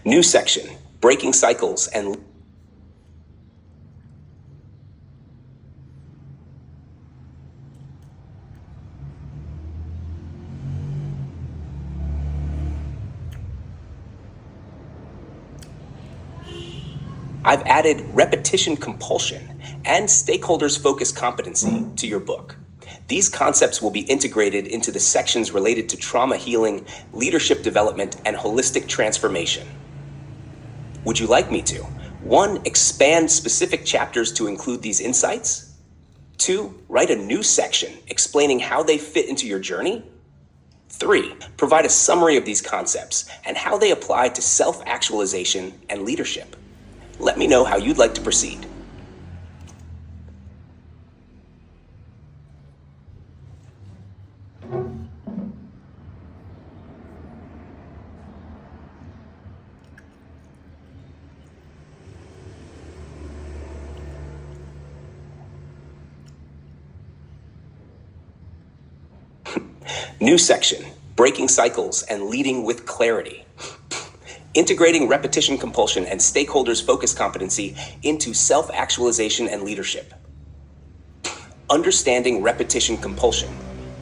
New section, breaking cycles and I've added repetition compulsion and stakeholders focused competency to your book. These concepts will be integrated into the sections related to trauma healing, leadership development, and holistic transformation. Would you like me to? 1. Expand specific chapters to include these insights. 2. Write a new section explaining how they fit into your journey. 3. Provide a summary of these concepts and how they apply to self-actualization and leadership. Let me know how you'd like to proceed. New section, breaking cycles and leading with clarity. Integrating repetition compulsion and stakeholders focus competency into self-actualization and leadership. Understanding repetition compulsion,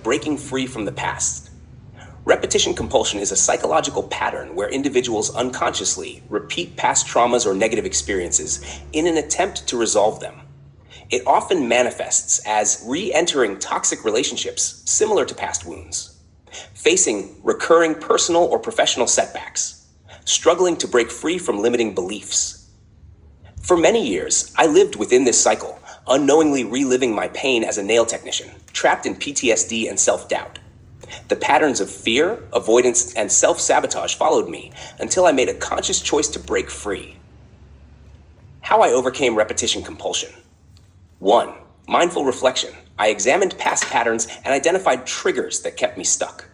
breaking free from the past. Repetition compulsion is a psychological pattern where individuals unconsciously repeat past traumas or negative experiences in an attempt to resolve them. It often manifests as re-entering toxic relationships similar to past wounds, facing recurring personal or professional setbacks, struggling to break free from limiting beliefs. For many years, I lived within this cycle, unknowingly reliving my pain as a nail technician, trapped in PTSD and self-doubt. The patterns of fear, avoidance, and self-sabotage followed me until I made a conscious choice to break free. How I overcame repetition compulsion. 1. Mindful reflection. I examined past patterns and identified triggers that kept me stuck.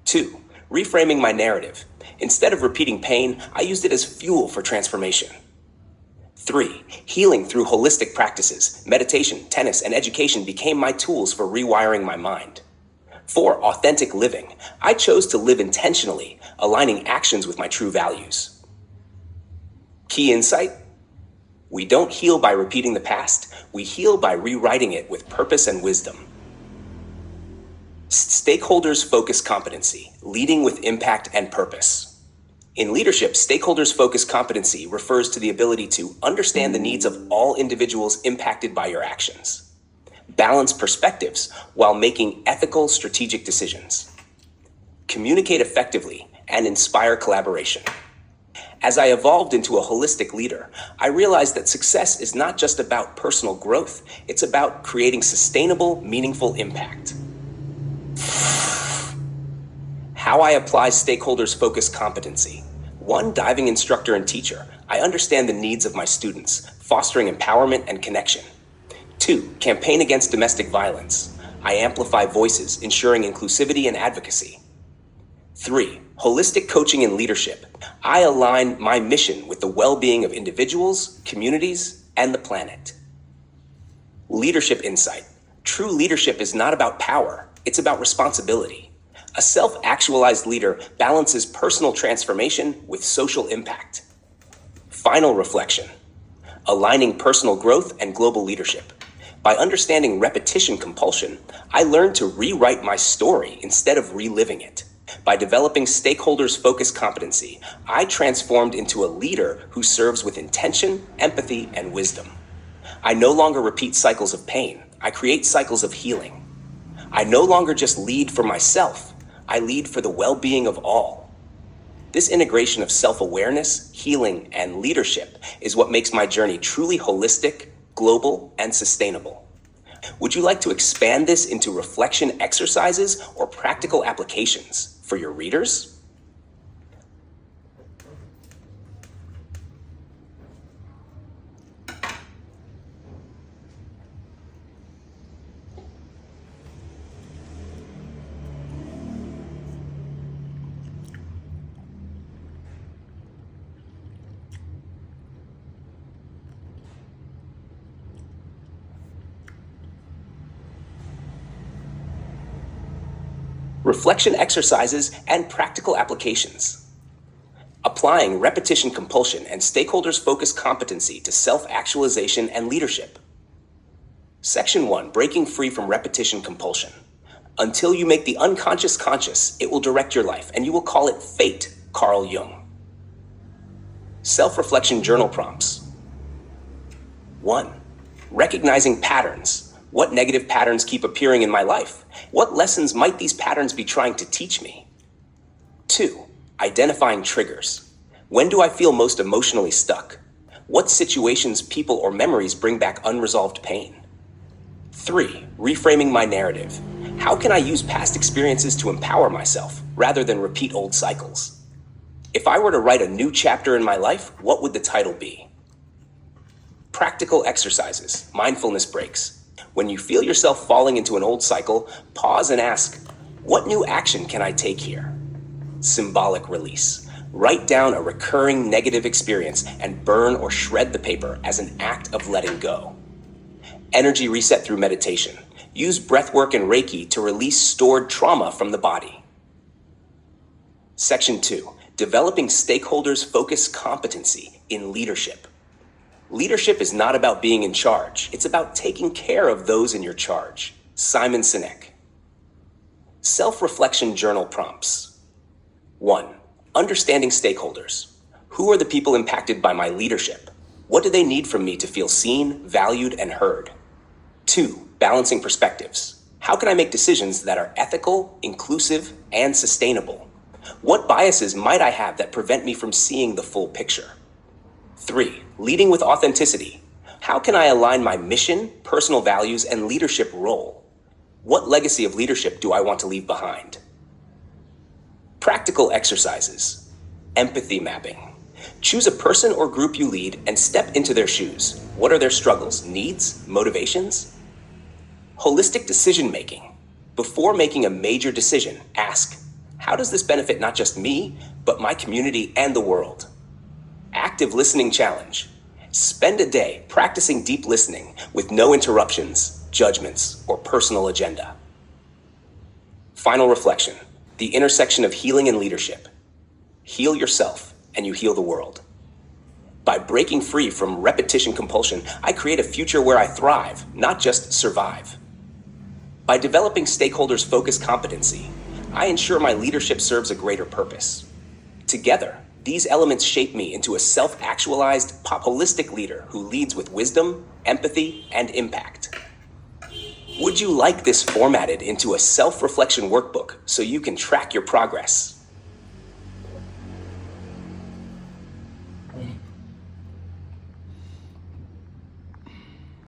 2. Reframing my narrative. Instead of repeating pain, I used it as fuel for transformation. 3. Healing through holistic practices. Meditation, tennis, and education became my tools for rewiring my mind. 4. Authentic living. I chose to live intentionally, aligning actions with my true values. Key insight: we don't heal by repeating the past. We heal by rewriting it with purpose and wisdom. Stakeholders focus competency, leading with impact and purpose. In leadership, stakeholders focus competency refers to the ability to understand the needs of all individuals impacted by your actions, balance perspectives while making ethical, strategic decisions, communicate effectively, and inspire collaboration. As I evolved into a holistic leader, I realized that success is not just about personal growth, it's about creating sustainable, meaningful impact. How I apply stakeholders focused competency. 1. Diving instructor and teacher. I understand the needs of my students, fostering empowerment and connection. 2. Campaign against domestic violence. I amplify voices, ensuring inclusivity and advocacy. 3. Holistic coaching and leadership. I align my mission with the well-being of individuals, communities, and the planet. Leadership insight. True leadership is not about power, it's about responsibility. A self-actualized leader balances personal transformation with social impact. Final reflection. Aligning personal growth and global leadership. By understanding repetition compulsion, I learned to rewrite my story instead of reliving it. By developing stakeholders-focused competency, I transformed into a leader who serves with intention, empathy, and wisdom. I no longer repeat cycles of pain. I create cycles of healing. I no longer just lead for myself. I lead for the well-being of all. This integration of self-awareness, healing, and leadership is what makes my journey truly holistic, global, and sustainable. Would you like to expand this into reflection exercises or practical applications for your readers? Reflection exercises and practical applications. Applying repetition compulsion and stakeholders focused competency to self-actualization and leadership. Section 1, breaking free from repetition compulsion. Until you make the unconscious conscious, it will direct your life, and you will call it fate, Carl Jung. Self-reflection journal prompts. 1. Recognizing patterns. What negative patterns keep appearing in my life? What lessons might these patterns be trying to teach me? 2. Identifying triggers. When do I feel most emotionally stuck? What situations, people, or memories bring back unresolved pain? 3. Reframing my narrative. How can I use past experiences to empower myself rather than repeat old cycles? If I were to write a new chapter in my life, what would the title be? Practical exercises, mindfulness breaks. When you feel yourself falling into an old cycle, pause and ask, what new action can I take here? Symbolic release. Write down a recurring negative experience and burn or shred the paper as an act of letting go. Energy reset through meditation. Use breathwork and Reiki to release stored trauma from the body. Section 2. Developing stakeholders focused competency in leadership. Leadership is not about being in charge. It's about taking care of those in your charge. Simon Sinek. Self-reflection journal prompts. 1. Understanding stakeholders. Who are the people impacted by my leadership? What do they need from me to feel seen, valued, and heard? 2. Balancing perspectives. How can I make decisions that are ethical, inclusive, and sustainable? What biases might I have that prevent me from seeing the full picture? 3. Leading with authenticity. How can I align my mission, personal values, and leadership role? What legacy of leadership do I want to leave behind? Practical exercises. Empathy mapping. Choose a person or group you lead and step into their shoes. What are their struggles, needs, motivations? Holistic decision making. Before making a major decision, ask, how does this benefit not just me, but my community and the world? Active listening challenge. Spend a day practicing deep listening with no interruptions, judgments, or personal agenda. Final reflection. The intersection of healing and leadership. Heal yourself and you heal the world. By breaking free from repetition compulsion, I create a future where I thrive, not just survive. By developing stakeholders focused competency, I ensure my leadership serves a greater purpose. Together, these elements shape me into a self-actualized, holistic leader who leads with wisdom, empathy, and impact. Would you like this formatted into a self-reflection workbook so you can track your progress?